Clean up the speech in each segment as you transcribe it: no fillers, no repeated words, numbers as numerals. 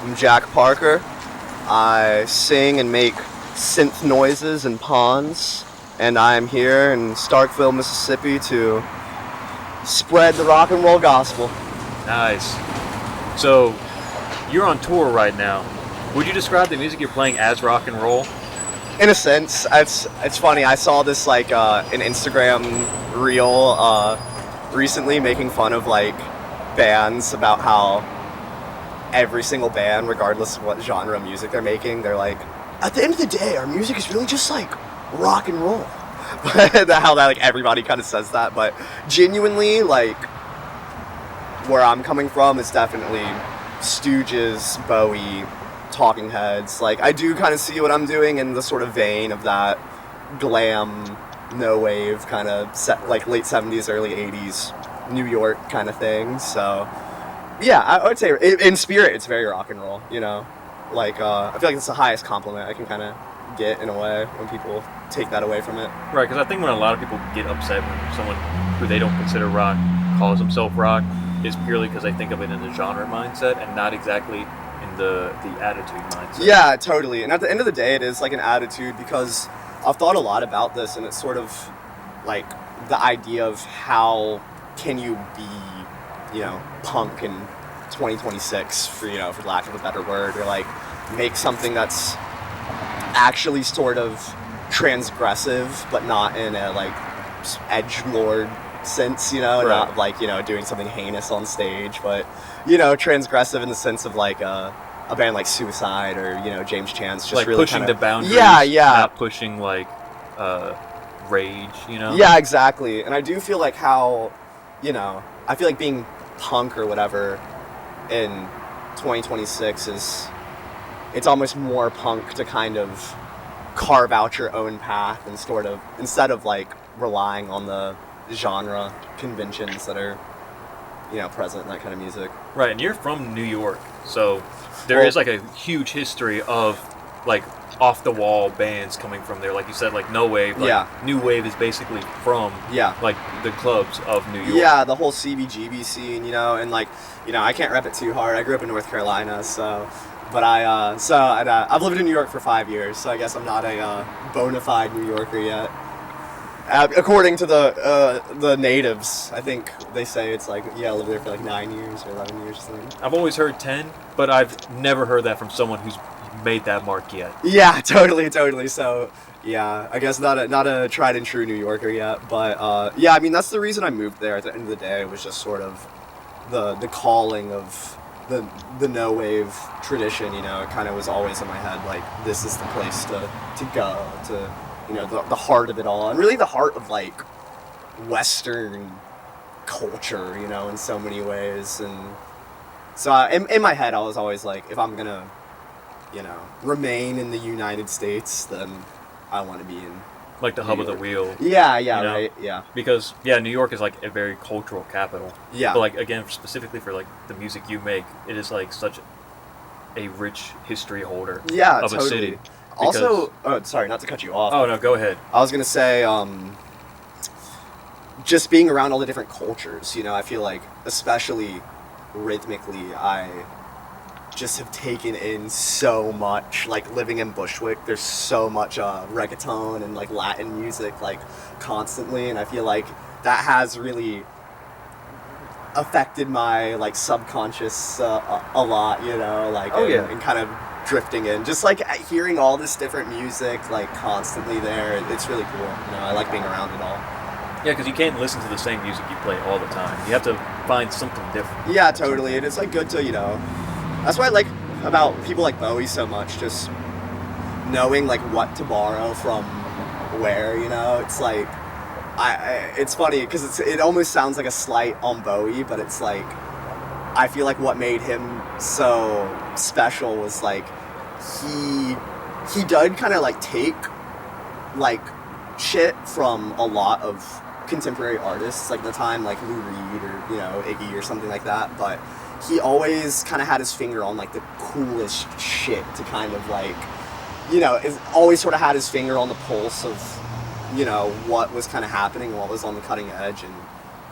I'm Jack Parker. I sing and make synth noises in Pons, and I'm here in Starkville, Mississippi to spread the rock and roll gospel. Nice. So, you're on tour right now. Would you describe the music you're playing as rock and roll? In a sense, it's funny. I saw this like an Instagram reel recently making fun of like bands about how every single band, regardless of what genre of music they're making, they're like, at the end of the day, our music is really just like rock and roll. How that like everybody kind of says that, but genuinely, like where I'm coming from is definitely Stooges, Bowie, Talking Heads. Like I do kind of see what I'm doing in the sort of vein of that glam, no wave kind of set, like late 70s, early 80s New York kind of thing. So yeah, I would say in spirit it's very rock and roll, you know. Like I feel like it's the highest compliment I can kind of get in a way when people take that away from it. Right, because I think when a lot of people get upset when someone who they don't consider rock calls himself rock is purely because they think of it in the genre mindset and not exactly in the attitude mindset. Yeah, totally. And at the end of the day, it is like an attitude, because I've thought a lot about this, and it's sort of like the idea of how can you be, you know, punk in 2026, for lack of a better word, or like make something that's actually sort of transgressive, but not in a like edgelord sense, you know, right. Not like, you know, doing something heinous on stage, but, you know, transgressive in the sense of like a band like Suicide or, you know, James Chance, just like really pushing kinda, the boundaries, not pushing like rage, you know? Yeah, exactly. And I do feel like how, you know, I feel like being punk or whatever in 2026 is, it's almost more punk to kind of carve out your own path and sort of, instead of like relying on the genre conventions that are, you know, present in that kind of music. Right, and you're from New York, so there is like a huge history of like off the wall bands coming from there. Like you said, like no wave. Like, yeah. New wave is basically from like the clubs of New York. Yeah, the whole CBGB scene, you know, and like, you know, I can't rep it too hard. I grew up in North Carolina, so. But I've lived in New York for 5 years, so I guess I'm not a bona fide New Yorker yet. According to the natives, I think they say it's like, yeah, I lived there for like 9 years or 11 years or something. I've always heard 10, but I've never heard that from someone who's made that mark yet. Yeah, totally. So, yeah, I guess not a tried and true New Yorker yet, but yeah, I mean, that's the reason I moved there. At the end of the day, it was just sort of the calling of the no wave tradition, you know. It kind of was always in my head, like, this is the place to go, to, you know, the heart of it all, and really the heart of like Western culture, you know, in so many ways. And so in my head I was always like, if I'm gonna, you know, remain in the United States, then I want to be in like the hub of the wheel. Yeah, you know? Right, yeah. Because New York is like a very cultural capital. Yeah. But like again, specifically for like the music you make, it is like such a rich history holder. Yeah, of totally. a city. Also, sorry, not to cut you off. Oh no, go ahead. I was gonna say, just being around all the different cultures, you know, I feel like, especially rhythmically, I just have taken in so much. Like living in Bushwick, there's so much reggaeton and like Latin music like constantly, and I feel like that has really affected my like subconscious a lot, you know, like and kind of drifting in, just like hearing all this different music like constantly there. It's really cool, you know. I like being around it all. Yeah, because you can't listen to the same music you play all the time. You have to find something different. Yeah, totally. And it's like good to, you know, that's what I like about people like Bowie so much, just knowing like what to borrow from where, you know. It's like it's funny because it almost sounds like a slight on Bowie, but it's like I feel like what made him so special was like he did kind of like take like shit from a lot of contemporary artists like the time, like Lou Reed or, you know, Iggy or something like that, but he always kind of had his finger on like the coolest shit to kind of like, you know, always sort of had his finger on the pulse of, you know, what was kind of happening, what was on the cutting edge. And,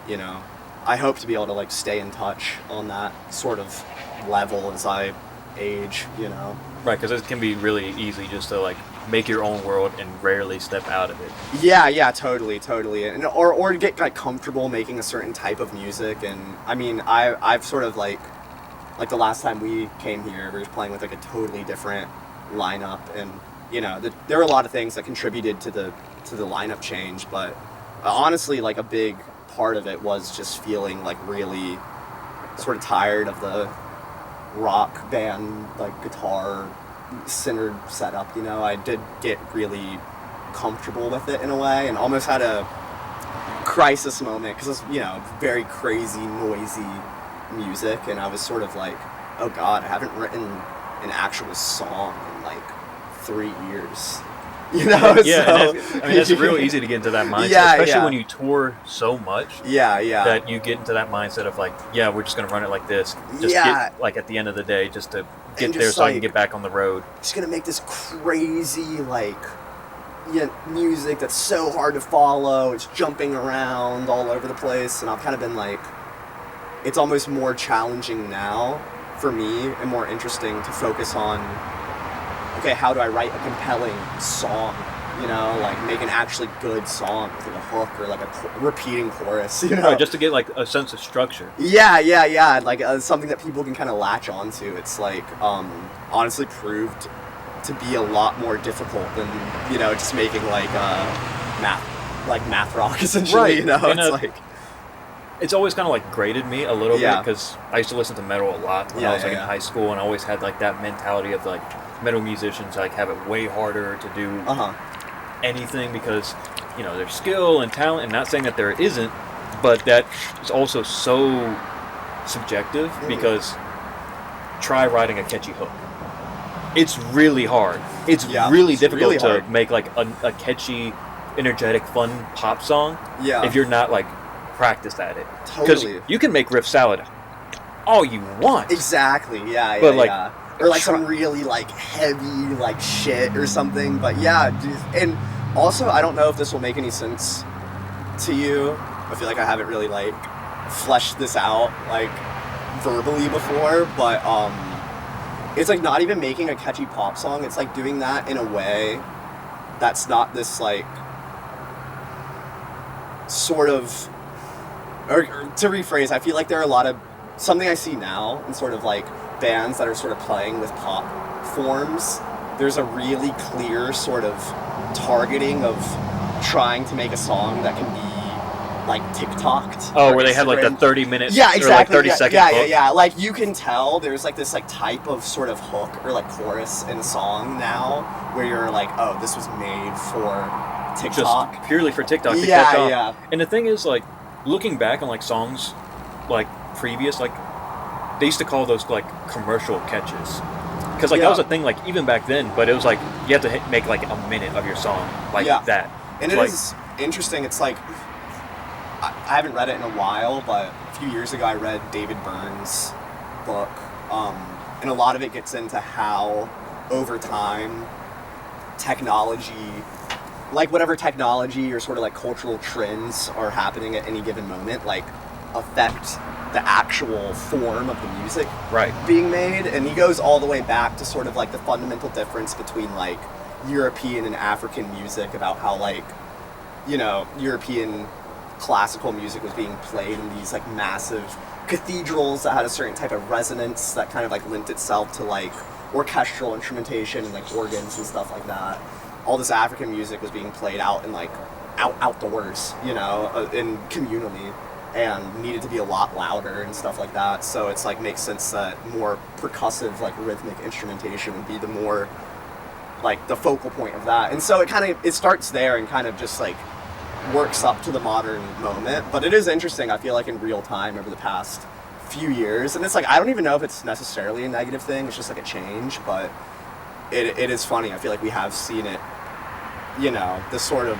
you know, I hope to be able to like stay in touch on that sort of level as I age, you know. Right, because it can be really easy just to like make your own world and rarely step out of it. Yeah, totally, and or to get like comfortable making a certain type of music. And I mean, I've sort of like the last time we came here, we were playing with like a totally different lineup, and you know, there were a lot of things that contributed to the lineup change, but honestly, like a big part of it was just feeling like really sort of tired of the rock band like guitar centered setup. You know, I did get really comfortable with it in a way, and almost had a crisis moment because it's, you know, very crazy, noisy music, and I was sort of like, oh god, I haven't written an actual song in like 3 years. You know, yeah. So, I mean, it's real easy to get into that mindset, Yeah, especially yeah. when you tour so much. Yeah. That you get into that mindset of like, yeah, we're just gonna run it like this. Just Yeah. get like at the end of the day, just to get And there just, so I can like, get back on the road. Just gonna make this crazy like, yeah, music that's so hard to follow. It's jumping around all over the place, and I've kind of been like, it's almost more challenging now for me and more interesting to focus on, okay, how do I write a compelling song? You know, like make an actually good song with like a hook or like a repeating chorus. You know, Right, just to get like a sense of structure. Yeah. Like something that people can kind of latch onto. It's like honestly proved to be a lot more difficult than, you know, just making like math rock essentially. Right. You know, And, it's like it's always kind of like graded me a little Yeah. bit because I used to listen to metal a lot when I was like in high school, and I always had like that mentality of like metal musicians like have it way harder to do anything because, you know, there's skill and talent, and not saying that there isn't, but that is also so subjective because try writing a catchy hook. It's really hard. It's really difficult really to hard. make like a catchy, energetic, fun pop song Yeah. if you're not like practiced at it. Because Totally. you can make riff salad all you want. Exactly. Yeah. But, like, or like some really like heavy like shit or something. But yeah, dude, and also I don't know if this will make any sense to you. I feel like I haven't really like fleshed this out like verbally before, but it's like not even making a catchy pop song. It's like doing that in a way that's not this like sort of, or to rephrase, I feel like there are a lot of, something I see now in sort of like bands that are sort of playing with pop forms, there's a really clear sort of targeting of trying to make a song that can be like TikToked. Oh, or where they have like the Instagrammed. 30-minute Yeah, exactly. or like 30-second yeah, hook. Yeah. Like you can tell there's like this like type of sort of hook or like chorus in a song now where you're like, oh, this was made for TikTok. Just purely for TikTok to Yeah, catch on. yeah. And the thing is, like, looking back on like songs like previous, like they used to call those like commercial catches. Because like that was a thing like even back then, but it was like you have to make like a minute of your song like that. And it's it is interesting. It's like I haven't read it in a while, but a few years ago I read David Byrne's book, and a lot of it gets into how over time technology, like whatever technology or sort of like cultural trends are happening at any given moment, like affect the actual form of the music being made. And he goes all the way back to sort of like the fundamental difference between like European and African music, about how like, you know, European classical music was being played in these like massive cathedrals that had a certain type of resonance that kind of like lent itself to like orchestral instrumentation and like organs and stuff like that. All this African music was being played out in like outdoors, you know, and communally, and needed to be a lot louder and stuff like that. So it's like makes sense that more percussive like rhythmic instrumentation would be the more like the focal point of that. And so it starts there and kind of just like works up to the modern moment. But it is interesting, I feel like, in real time over the past few years, and it's like I don't even know if it's necessarily a negative thing, it's just like a change, but it is funny. I feel like we have seen it, you know, this sort of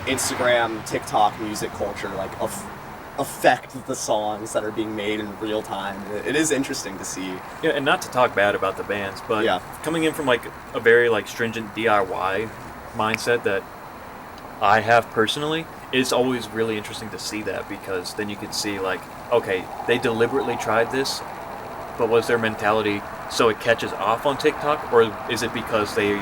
Instagram, TikTok music culture like affect the songs that are being made in real time. It is interesting to see. Yeah, and not to talk bad about the bands, but coming in from like a very like stringent DIY mindset that I have personally, it's always really interesting to see that, because then you can see like, okay, they deliberately tried this, but was their mentality so it catches off on TikTok, or is it because they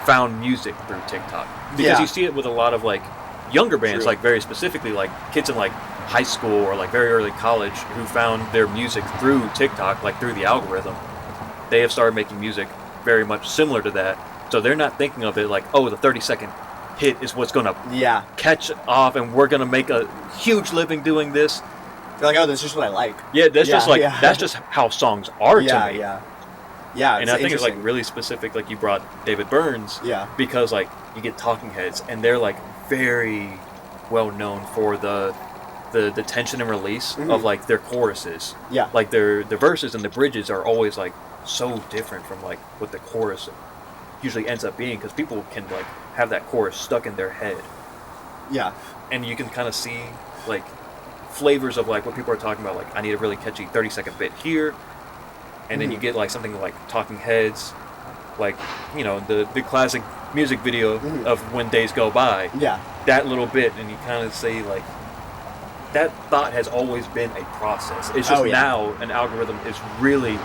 found music through TikTok? Because you see it with a lot of like younger bands, like very specifically like kids in like high school or like very early college who found their music through TikTok, like through the algorithm. They have started making music very much similar to that. So they're not thinking of it like, oh, the 30-second hit is what's going to catch off and we're going to make a huge living doing this. You're like, oh, that's just what I like. Yeah, that's just like, that's just how songs are to me. Yeah, and I think it's like really specific, like you brought David Burns. Yeah. Because like you get Talking Heads and they're like very well known for the tension and release of like their choruses. Yeah. Like the verses and the bridges are always like so different from like what the chorus usually ends up being, because people can like have that chorus stuck in their head. Yeah. And you can kind of see like flavors of like what people are talking about, like I need a really catchy 30-second bit here, and then you get like something like Talking Heads, like, you know, the classic music video of When Days Go By. Yeah. That little bit, and you kind of say like that thought has always been a process. It's just now an algorithm is really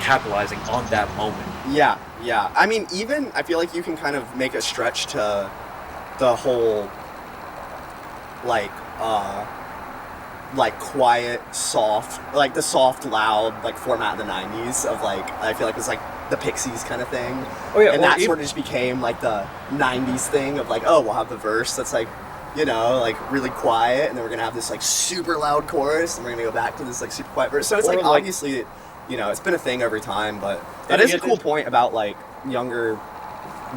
capitalizing on that moment. Yeah. I mean, even I feel like you can kind of make a stretch to the whole like quiet, soft, like the soft, loud, like format of the 90s of like, I feel like it's like the Pixies kind of thing. Oh yeah. And that sort of just became like the 90s thing of like, oh, we'll have the verse that's like, you know, like really quiet, and then we're gonna have this like super loud chorus, and we're gonna go back to this like super quiet verse. So it's like obviously, you know, it's been a thing every time, but that is a cool point about like younger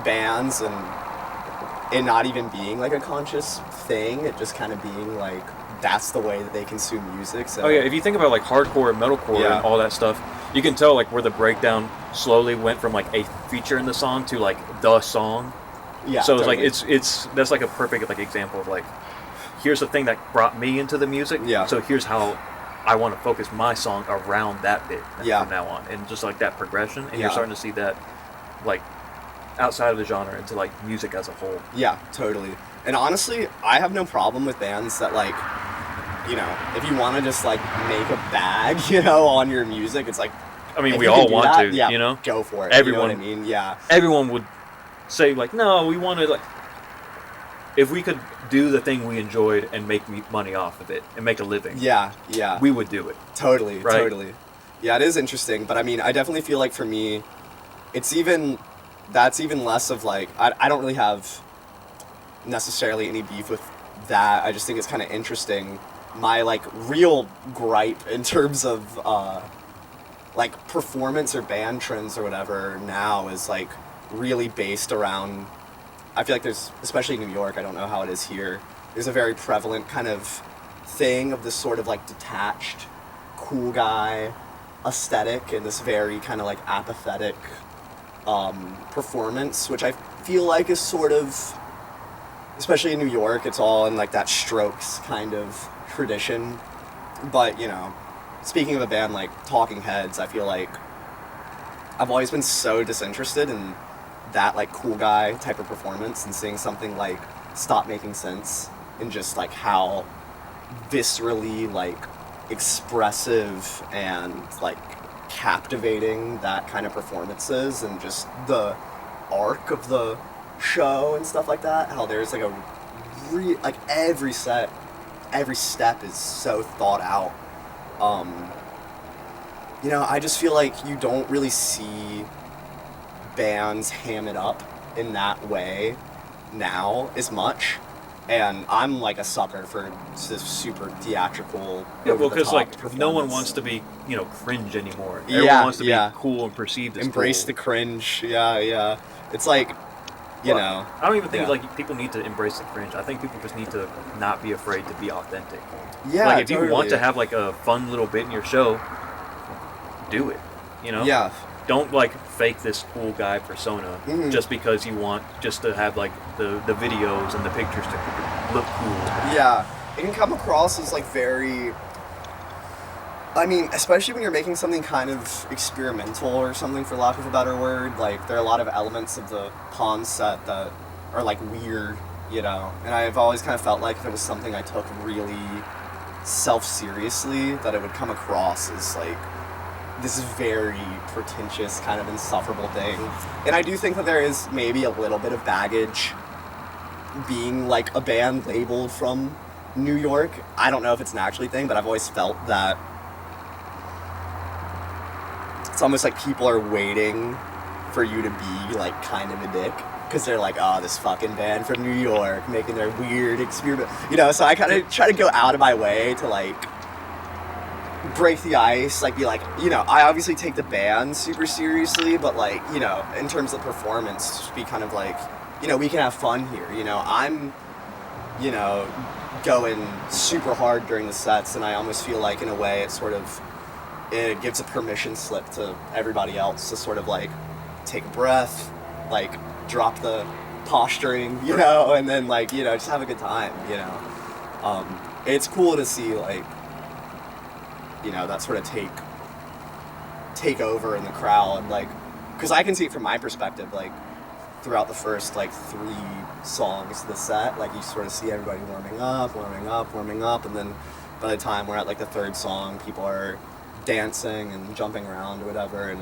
bands and not even being like a conscious thing, it just kind of being like that's the way that they consume music. So. Oh yeah, if you think about like hardcore and metalcore and all that stuff, you can tell like where the breakdown slowly went from like a feature in the song to like the song. Yeah. So totally. it's like it's that's like a perfect like example of like, here's the thing that brought me into the music. Yeah. So here's how I want to focus my song around that bit from now on, and just like that progression, and you're starting to see that like outside of the genre into like music as a whole. Yeah, totally. And honestly, I have no problem with bands that like, you know, if you want to just like make a bag, you know, on your music, it's like, I mean, we all want to, yeah, you know, go for it. Everyone, you know what I mean? Yeah. Everyone would say like, no, we want to like, if we could do the thing we enjoyed and make money off of it and make a living. Yeah. We would do it. Totally. Right? Totally. Yeah, it is interesting, but I mean, I definitely feel like for me, that's even less of like, I don't really have necessarily any beef with that. I just think it's kind of interesting. My like real gripe in terms of like performance or band trends or whatever now is like really based around, I feel like there's, especially in New York, I don't know how it is here, there's a very prevalent kind of thing of this sort of like detached cool guy aesthetic and this very kind of like apathetic performance, which I feel like is sort of, especially in New York, it's all in like that Strokes kind of tradition. But, you know, speaking of a band like Talking Heads, I feel like I've always been so disinterested in that like cool guy type of performance, and seeing something like Stop Making Sense and just like how viscerally like expressive and like captivating that kind of performance is, and just the arc of the show and stuff like that, how there's like like every step is so thought out. You know, I just feel like you don't really see bands ham it up in that way now as much, and I'm like a sucker for this super theatrical, because like no one wants to be, you know, cringe anymore. Everyone wants to be cool and perceived as embrace cool. the cringe. Yeah. It's like, you know, I don't even think like people need to embrace the cringe. I think people just need to not be afraid to be authentic. Yeah, like if you want to have like a fun little bit in your show, do it. You know. Yeah. Don't like fake this cool guy persona just because you want just to have like the videos and the pictures to look cool. Yeah, it can come across as like very, I mean, especially when you're making something kind of experimental or something, for lack of a better word. Like, there are a lot of elements of the Pons set that are like weird, you know, and I've always kind of felt like if it was something I took really self-seriously, that it would come across as like this very pretentious, kind of insufferable thing. And I do think that there is maybe a little bit of baggage being like a band labeled from New York. I don't know if it's an actually thing, but I've always felt that it's almost like people are waiting for you to be like kind of a dick. Because they're like, oh, this fucking band from New York making their weird experiment. You know, so I kind of try to go out of my way to, like, break the ice. Like, be like, you know, I obviously take the band super seriously, but, like, you know, in terms of performance, just be kind of like, you know, we can have fun here. You know, I'm, you know, going super hard during the sets, and I almost feel like, in a way, it gives a permission slip to everybody else to sort of, like, take a breath, like, drop the posturing, you know, and then, like, you know, just have a good time, you know. It's cool to see, like, you know, that sort of take over in the crowd, like, because I can see it from my perspective, like, throughout the first, like, 3 songs of the set, like, you sort of see everybody warming up, and then by the time we're at, like, the 3rd song, people are dancing and jumping around or whatever, and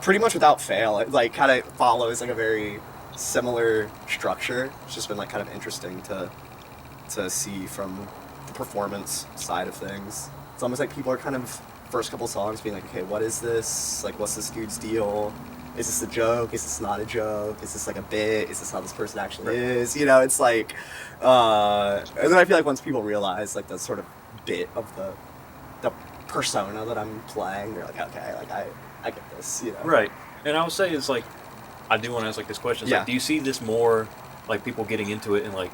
pretty much without fail, it, like, kind of follows, like, a very similar structure. It's just been, like, kind of interesting to see from the performance side of things. It's almost like people are kind of, first couple songs, being like, okay, what is this? Like, what's this dude's deal? Is this a joke? Is this not a joke? Is this, like, a bit? Is this how this person actually is? You know, it's like, and then I feel like once people realize, like, the sort of bit of the persona that I'm playing, they're like, okay, like, I get this, you know? Right. And I would say it's like, I do want to ask like this question. Yeah. Like, do you see this more like people getting into it in like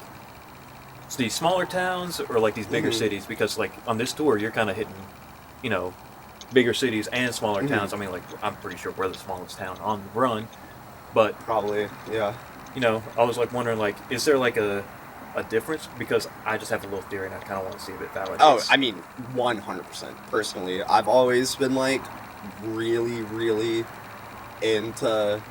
these smaller towns or like these bigger cities? Because like on this tour, you're kind of hitting, you know, bigger cities and smaller towns. I mean, like I'm pretty sure we're the smallest town on the run, but probably, yeah. You know, I was like wondering like, is there like a difference? Because I just have a little theory and I kind of want to see if it validates. Oh, I mean, 100%. Personally, I've always been like really, really into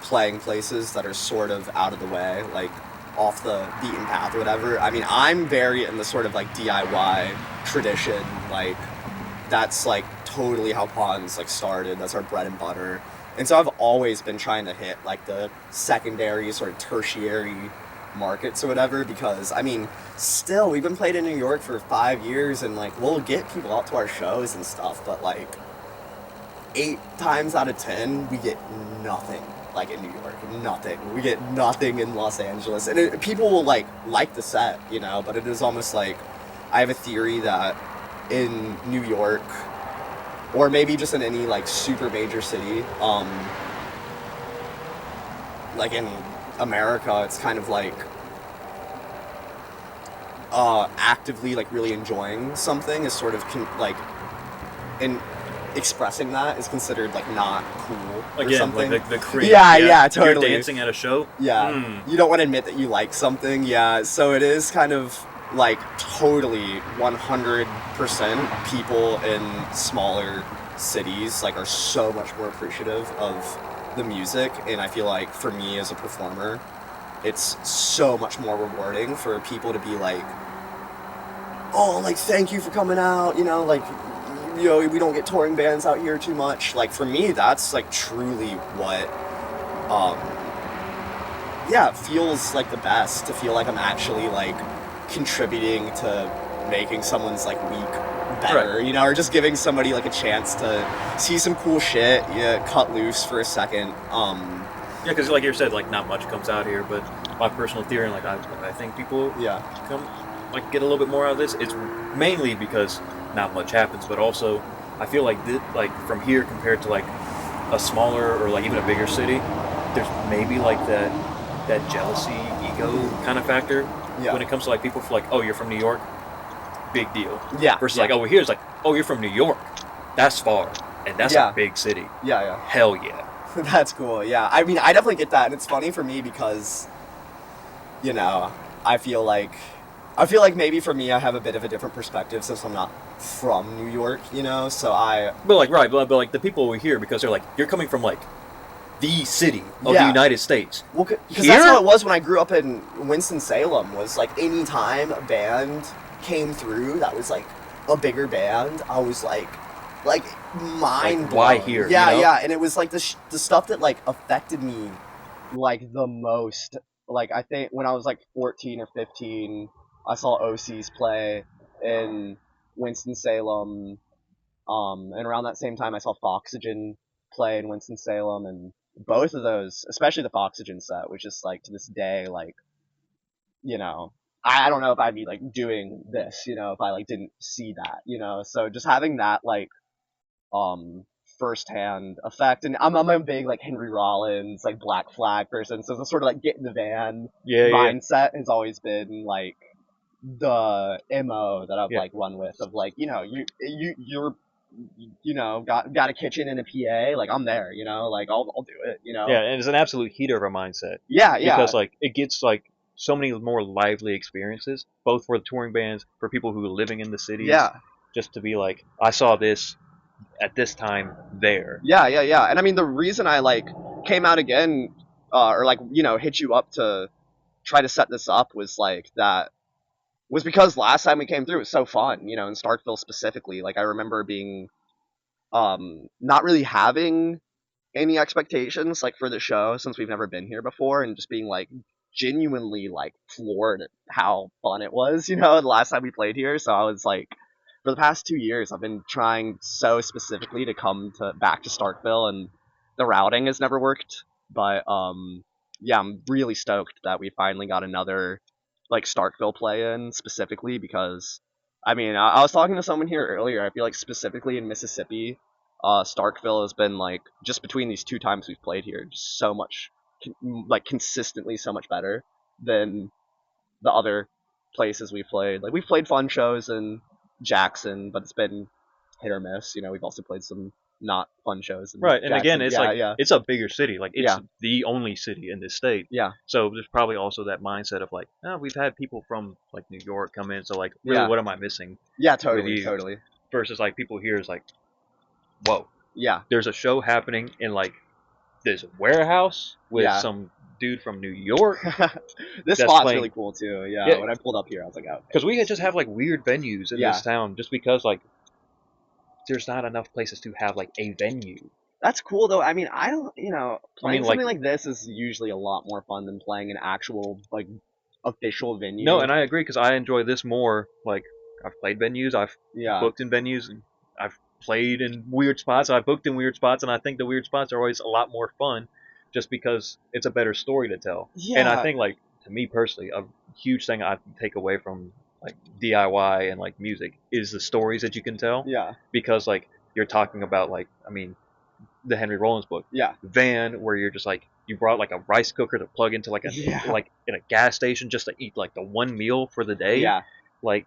playing places that are sort of out of the way, like off the beaten path or whatever. I mean, I'm very in the sort of like DIY tradition, like that's like totally how Pons like started. That's our bread and butter. And so I've always been trying to hit like the secondary sort of tertiary markets or whatever, because I mean, still we've been playing in New York for 5 years, and like we'll get people out to our shows and stuff, but like 8 times out of 10 we get nothing. Like in New York, nothing. We get nothing in Los Angeles, and people will like the set, you know. But it is almost like I have a theory that in New York, or maybe just in any like super major city, like in America, it's kind of like actively like really enjoying something is sort of in. Expressing that is considered like not cool or again, something. Like the creep. Yeah, totally. You're dancing at a show. Yeah, you don't want to admit that you like something. Yeah, so it is kind of like totally 100% people in smaller cities like are so much more appreciative of the music, and I feel like for me as a performer, it's so much more rewarding for people to be like, oh, like thank you for coming out, you know, like. You know, we don't get touring bands out here too much. Like, for me, that's, like, truly what, it feels like the best, to feel like I'm actually, like, contributing to making someone's, like, week better, right. You know, or just giving somebody, like, a chance to see some cool shit, cut loose for a second. Yeah, because, like you said, like, not much comes out here, but my personal theory, like, I think people come, like, get a little bit more out of this. It's mainly because not much happens, but also I feel like like from here compared to like a smaller or like even a bigger city, there's maybe like that jealousy, ego kind of factor when it comes to like people feel like, oh, you're from New York, big deal. Yeah. Versus like over here it's like, oh, you're from New York, that's far, and that's a big city. Yeah. Hell yeah. That's cool. Yeah. I mean, I definitely get that, and it's funny for me because, you know, I feel like maybe for me I have a bit of a different perspective since I'm not from New York, you know, so But like the people over here, because they're like, you're coming from like the city of the United States. Well, because that's how it was when I grew up in Winston-Salem, was like any time a band came through that was like a bigger band, I was like, like mind like, why blown. here? Yeah, you know? yeah, and it was like the stuff that like affected me like the most. Like I think when I was like 14 or 15, I saw OCs play in Winston-Salem. And around that same time, I saw Foxygen play in Winston-Salem, and both of those, especially the Foxygen set, which is like to this day, like, you know, I don't know if I'd be like doing this, you know, if I like didn't see that, you know. So just having that like firsthand effect, and I'm a big like Henry Rollins, like Black Flag person, so the sort of like get in the van mindset has always been like the MO that I've like run with, of like, you know, you're you know, got a kitchen and a PA, like I'm there, you know, like I'll do it, you know. Yeah, and it's an absolute heater of a mindset. Yeah, yeah. Because like it gets like so many more lively experiences, both for the touring bands, for people who are living in the cities. Yeah. Just to be like, I saw this at this time there. Yeah, yeah, yeah. And I mean, the reason I like came out again, or like, you know, hit you up to try to set this up was like that was because last time we came through it was so fun, you know, in Starkville specifically. Like I remember being not really having any expectations like for the show, since we've never been here before, and just being like genuinely like floored at how fun it was, you know, the last time we played here. So I was like, for the past 2 years I've been trying so specifically to come to back to Starkville, and the routing has never worked. But yeah, I'm really stoked that we finally got another like Starkville play in, specifically because I mean, I was talking to someone here earlier. I feel like specifically in Mississippi, Starkville has been like, just between these 2 times we've played here, just so much like consistently so much better than the other places we played. Like we've played fun shows in Jackson, but it's been hit or miss. You know, we've also played some not fun shows in Right, Jackson. and again, it's yeah. it's a bigger city. Like it's the only city in this state. Yeah. So there's probably also that mindset of like, oh, we've had people from like New York come in, so like, really, what am I missing? Yeah, totally, totally. Versus like people here is like, whoa. Yeah. There's a show happening in like this warehouse with some dude from New York. This spot's really cool too. Yeah, when I pulled up here, I was like, oh. Because we just have like weird venues in this town, just because like there's not enough places to have like a venue. That's cool though. I mean, I don't, you know, playing something like this is usually a lot more fun than playing an actual like official venue. No, and I agree, because I enjoy this more. Like I've played venues, I've booked in venues, and I've played in weird spots. I've booked in weird spots, and I think the weird spots are always a lot more fun, just because it's a better story to tell. Yeah. And I think, like, to me personally, a huge thing I take away from like DIY and like music is the stories that you can tell. Yeah. Because like you're talking about, like, I mean, the Henry Rollins book. Yeah. Van, where you're just like, you brought like a rice cooker to plug into like a like in a gas station just to eat like the one meal for the day. Yeah. Like,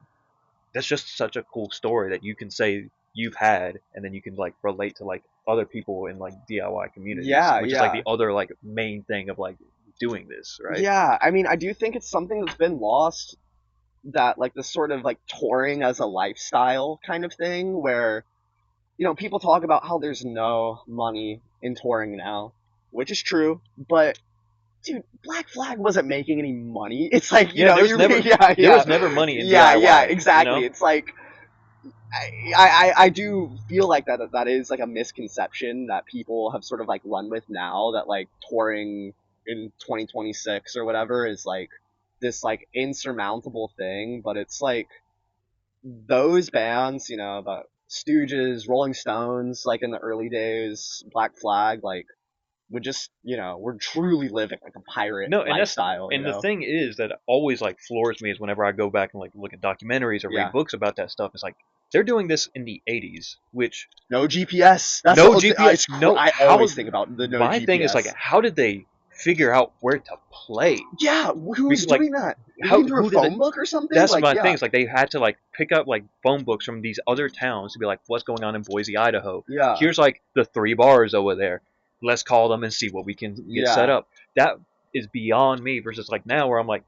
that's just such a cool story that you can say you've had, and then you can like relate to like other people in like DIY communities. Yeah. Which is like the other like main thing of like doing this, right? Yeah. I mean, I do think it's something that's been lost, that like the sort of like touring as a lifestyle kind of thing, where, you know, people talk about how there's no money in touring now, which is true, but dude, Black Flag wasn't making any money. It's like, you know, there was never money in DIY. Yeah, exactly. You know? It's like, I do feel like that is like a misconception that people have sort of like run with now, that like touring in 2026 or whatever is like this like insurmountable thing. But it's like those bands, you know, the Stooges, Rolling Stones, like in the early days, Black Flag, like, would just, you know, we're truly living like a pirate lifestyle. And the thing is that always like floors me is whenever I go back and like look at documentaries or read books about that stuff. It's like, they're doing this in the 80s, which no GPS. That's no GPS. I always think about the no my GPS. Thing is like, how did they figure out where to play? Yeah, who's doing that? Through a phone book or something? That's like, my thing. It's like they had to like pick up like phone books from these other towns to be like, what's going on in Boise, Idaho? Yeah. Here's like the 3 bars over there. Let's call them and see what we can get set up. That is beyond me. Versus like now, where I'm like,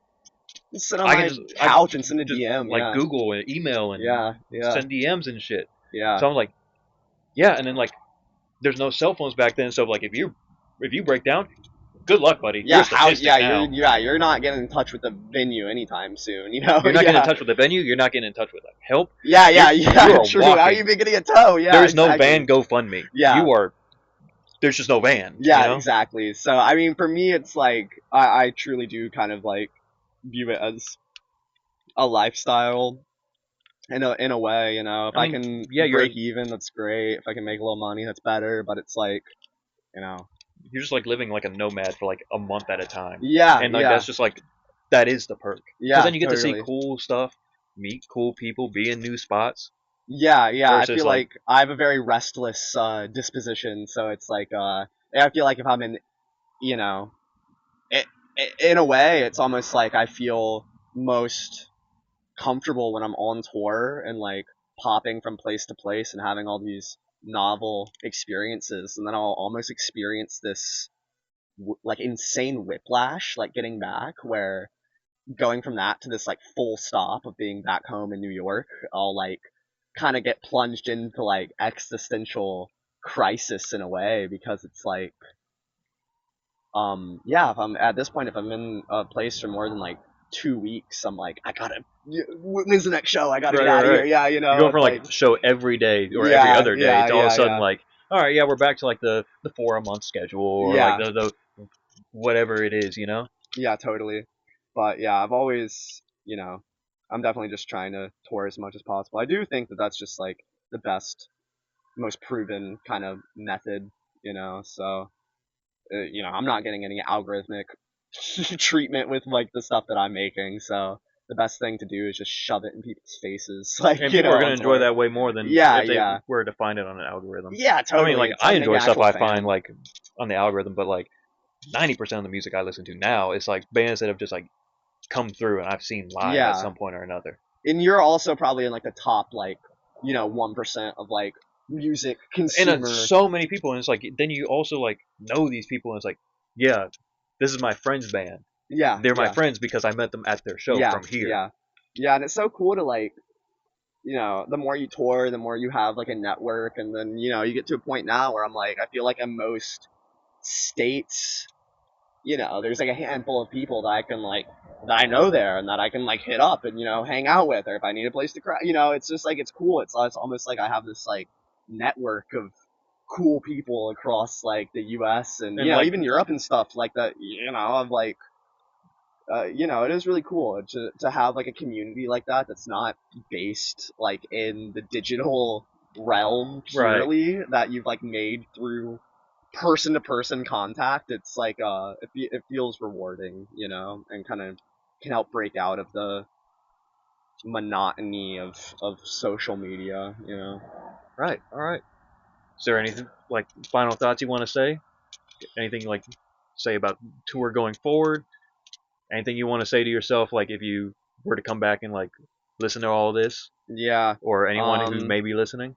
sit on my couch and send a DM, like Google and email and send DMs and shit. Yeah. So I'm like, yeah, and then like, there's no cell phones back then, so like if you break down, good luck, buddy. Yeah, You're a statistic now. you're not getting in touch with the venue anytime soon. You know, You're not getting in touch with the venue. You're not getting in touch with like help. Yeah, You true. walking. How are you even getting a tow? Yeah, There's exactly. no van GoFundMe. Yeah, you are. There's just no van. Yeah, you know? exactly. So I mean, for me, it's like I truly do kind of like view it as a lifestyle. In a way, you know, if I can break even, that's great. If I can make a little money, that's better. But it's like, you know, you're just like living like a nomad for like a month at a time. Yeah, and like that's just like that is the perk. Yeah, because then you get to see cool stuff, meet cool people, be in new spots. Yeah. I feel like I have a very restless disposition, so it's like I feel like if I'm in, you know, in a way, it's almost like I feel most comfortable when I'm on tour and like popping from place to place and having all these novel experiences, and then I'll almost experience this like insane whiplash, like getting back, where going from that to this like full stop of being back home in New York, I'll like kind of get plunged into like existential crisis in a way, because it's like if I'm at this point, if I'm in a place for more than like 2 weeks, I'm like, I gotta, when's the next show? I gotta get out of here. Yeah, you know, you're going from like show every day or every other day to all of a sudden like, all right, we're back to like the 4 a month schedule, or like the whatever it is, you know. Yeah, totally. But yeah, I've always, you know, I'm definitely just trying to tour as much as possible. I do think that that's just like the best, most proven kind of method, you know. So you know, I'm not getting any algorithmic treatment with like the stuff that I'm making. So the best thing to do is just shove it in people's faces. Like, and people are going to enjoy that way more than if they were to find it on an algorithm. Yeah, totally. I mean, like I enjoy stuff I find like on the algorithm, but like 90% of the music I listen to now is like bands that have just like come through and I've seen live at some point or another. And you're also probably in like the top like, you know, 1% of like music consumer. And so many people, and it's like then you also like know these people, and it's like, yeah, this is my friend's band. Yeah, they're my friends because I met them at their show from here. Yeah, and it's so cool to like, you know, the more you tour, the more you have like a network, and then you know you get to a point now where I'm like, I feel like in most states, you know, there's like a handful of people that I can like that I know there and that I can like hit up and you know hang out with, or if I need a place to cry, you know, it's just like it's cool. It's almost like I have this like network of cool people across like the U.S. and you know like, even Europe and stuff like that. You know, of like, you know, it is really cool to have like a community like that that's not based like in the digital realm purely, that you've like made through person to person contact. It's like it feels rewarding, you know, and kind of can help break out of the monotony of social media, you know. Right. All right. Is there anything like final thoughts you want to say? Anything like say about tour going forward? Anything you want to say to yourself, like if you were to come back and like listen to all this? Yeah. Or anyone who may be listening?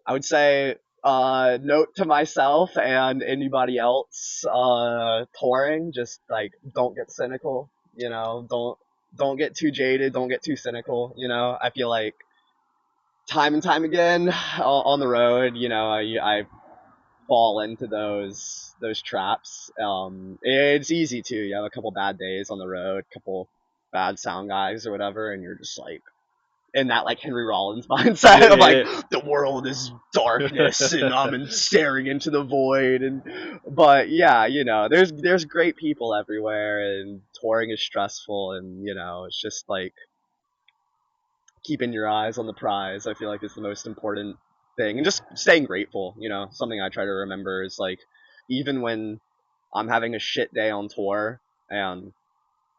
I would say note to myself and anybody else touring, just like don't get cynical, you know, don't get too jaded, don't get too cynical, you know. I feel like time and time again on the road, you know, I fall into those traps. It's easy to, you have a couple bad days on the road, couple bad sound guys or whatever, and you're just like in that like Henry Rollins mindset of like the world is darkness and I'm staring into the void. And but yeah, you know, there's great people everywhere, and touring is stressful, and you know, it's just like keeping your eyes on the prize, I feel like, is the most important thing, and just staying grateful. You know, something I try to remember is like, even when I'm having a shit day on tour and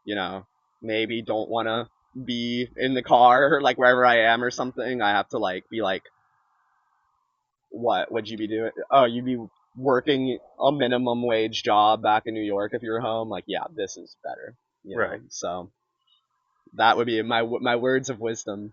you know maybe don't want to be in the car or like wherever I am or something, I have to like be like, what would you be doing? Oh, you'd be working a minimum wage job back in New York if you're home. Like, yeah, this is better, you know? So that would be my words of wisdom